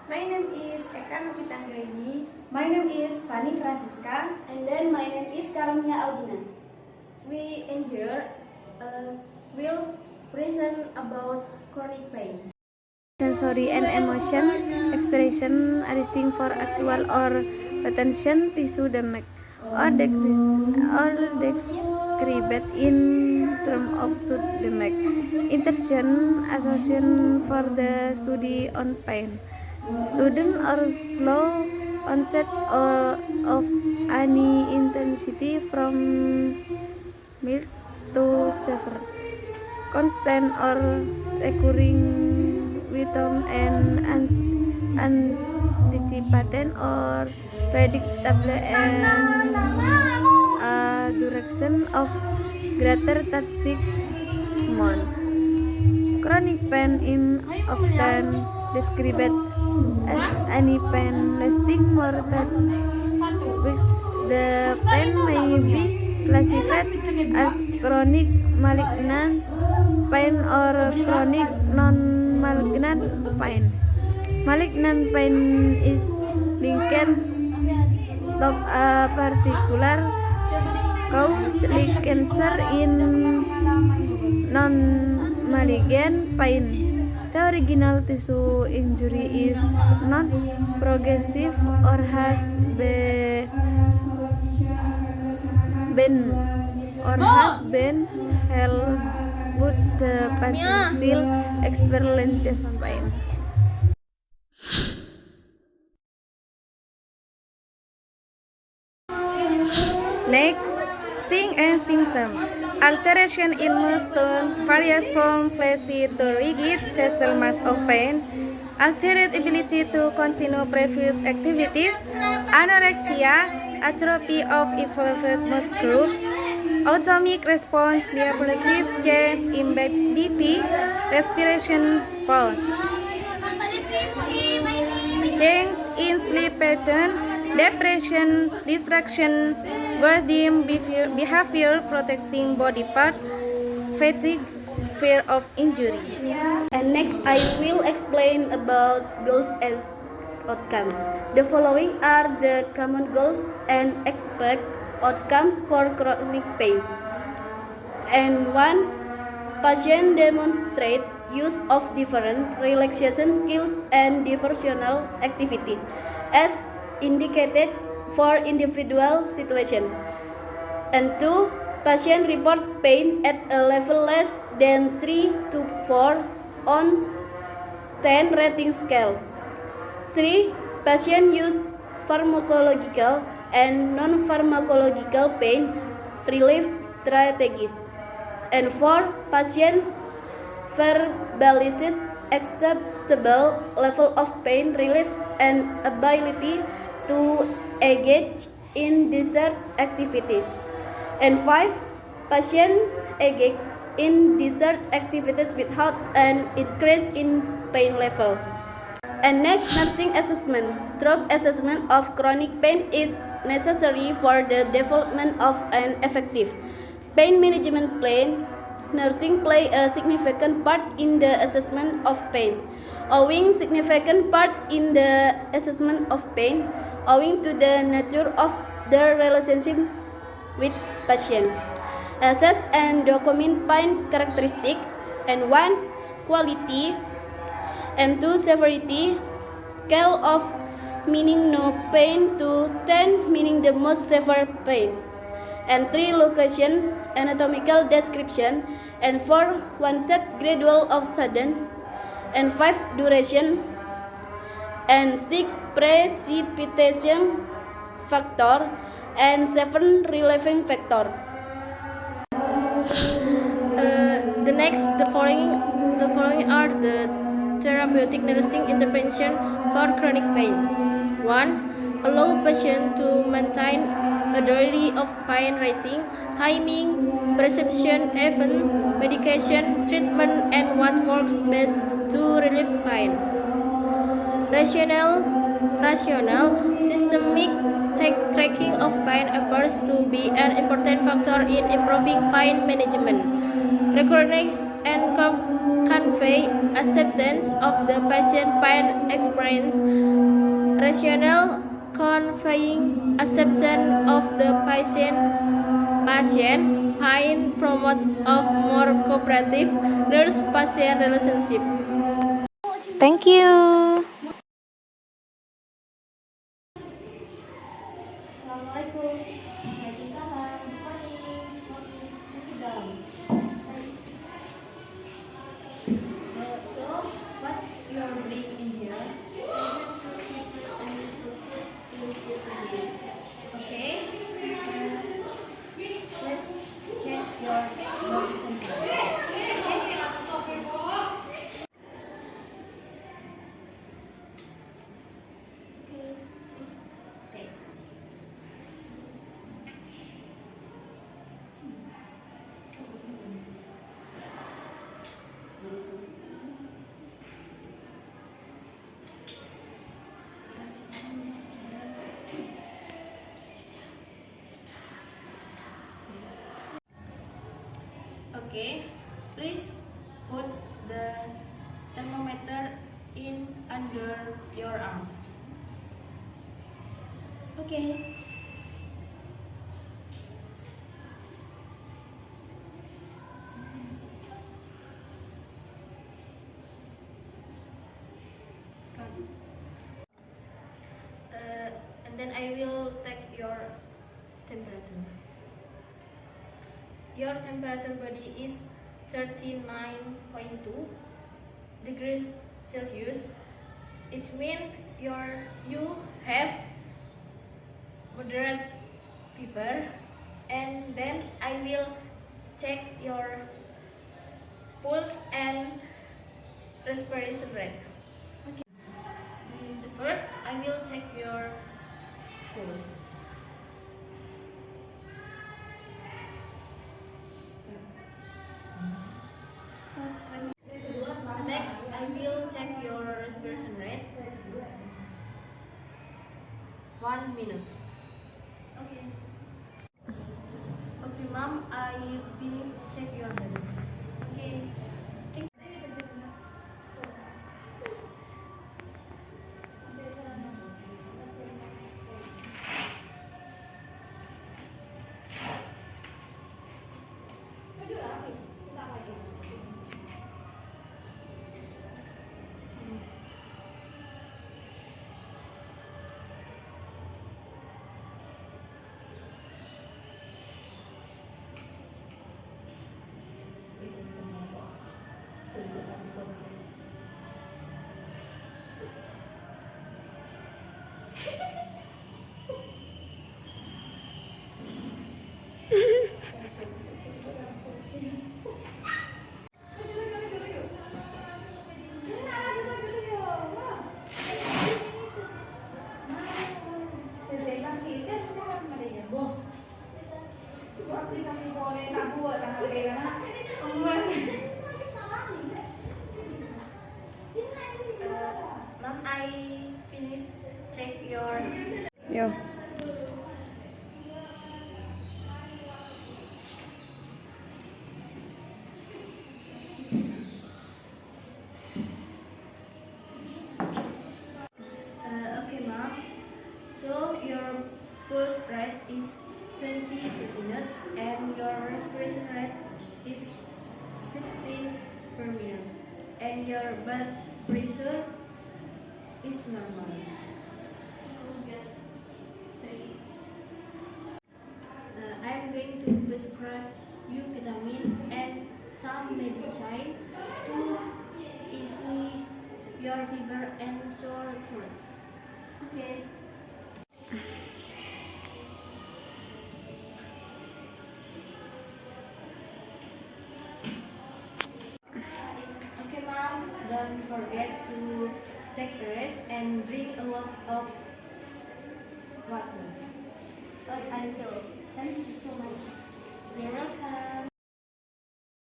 My name is Eka Novitanggraini. My name is Fanny Francisca. And then my name is Karunia Audina. We in here will present about chronic pain. Sensory and emotion expression arising for actual or retention tissue damage or described in terms of should damage. Intention association for the study on pain. Student or slow onset of any intensity from mild to severe. Constant or recurring rhythm and anticipated or predictable and duration of greater than 6 months. Chronic pain is often described as any pain lasting more than weeks. The pain may be classified as chronic malignant pain or chronic non-malignant pain. Malignant pain is linked to a particular cause like cancer in non-malignant pain. The original tissue injury is not progressive or has been held, but the patient still experiences pain. Next, sign and symptom. Alteration in muscle tone, various from flaccid to rigid, facial mask of pain, altered ability to continue previous activities, anorexia, atrophy of involved muscle group, autonomic response, diapnesis, change in BP, respiration pulse, change in sleep pattern, depression, distraction, boredom, behavior, protecting body part, fatigue, fear of injury. And next I will explain about goals and outcomes. The following are the common goals and expected outcomes for chronic pain. And 1. Patient demonstrates use of different relaxation skills and diversional activity as indicated for individual situation. And 2. Patient reports pain at a level less than 3 to 4 on 10 rating scale. 3. Patient use pharmacological and non-pharmacological pain relief strategies. And 4. Patient verbalizes acceptable level of pain relief and ability to engage in desired activity. And 5. Patient engages in desired activities without an increase in pain level. And next, nursing assessment. Thorough assessment of chronic pain is necessary for the development of an effective pain management plan. Nursing play a significant part in the assessment of pain. Owing significant part in the assessment of pain, owing to the nature of the relationship with patient. Assess and document pain characteristic. And 1. Quality. And 2. Severity. Scale of meaning no pain to 10 meaning the most severe pain. And 3. Location, anatomical description. And 4. Onset gradual of sudden. And 5. Duration. And 6. Precipitation factor. And 7. Relieving factor. The following are the therapeutic nursing intervention for chronic pain. 1. Allow patient to maintain a diary of pain rating, timing, perception, event, medication, treatment, and what works best to relieve pain. Rational, systemic tracking of pain appears to be an important factor in improving pain management. Recognize and convey acceptance of the patient pain experience. Rational conveying acceptance of the patient pain promotes a more cooperative nurse-patient relationship. Thank you. Assalamualaikum. Waalaikumsalam. Good morning. Please sit down. So, what you are doing in here? Okay. Let's check your body temperature. Okay. Okay, please put the thermometer in under your arm. Okay. And then I will take your temperature. Your temperature body is 39.2 degrees Celsius. It means you have moderate fever. And then I will check your pulse and respiration rate. Okay. The first, I will check your pulse. Next, I will check your respiration rate. 1 minute. Okay. Okay, mom, I finish check your body. Okay. Mom, I finish check your. Yo. Okay, mom. So your pulse rate is 20 per minute and your respiration rate is 16 per minute and your blood pressure is normal. I'm going to prescribe you vitamin and some medicine to ease your fever and sore throat. Okay. Okay, mom. Don't forget to take a rest and drink a lot of water. Oh, I will. Thank you so much. You're welcome.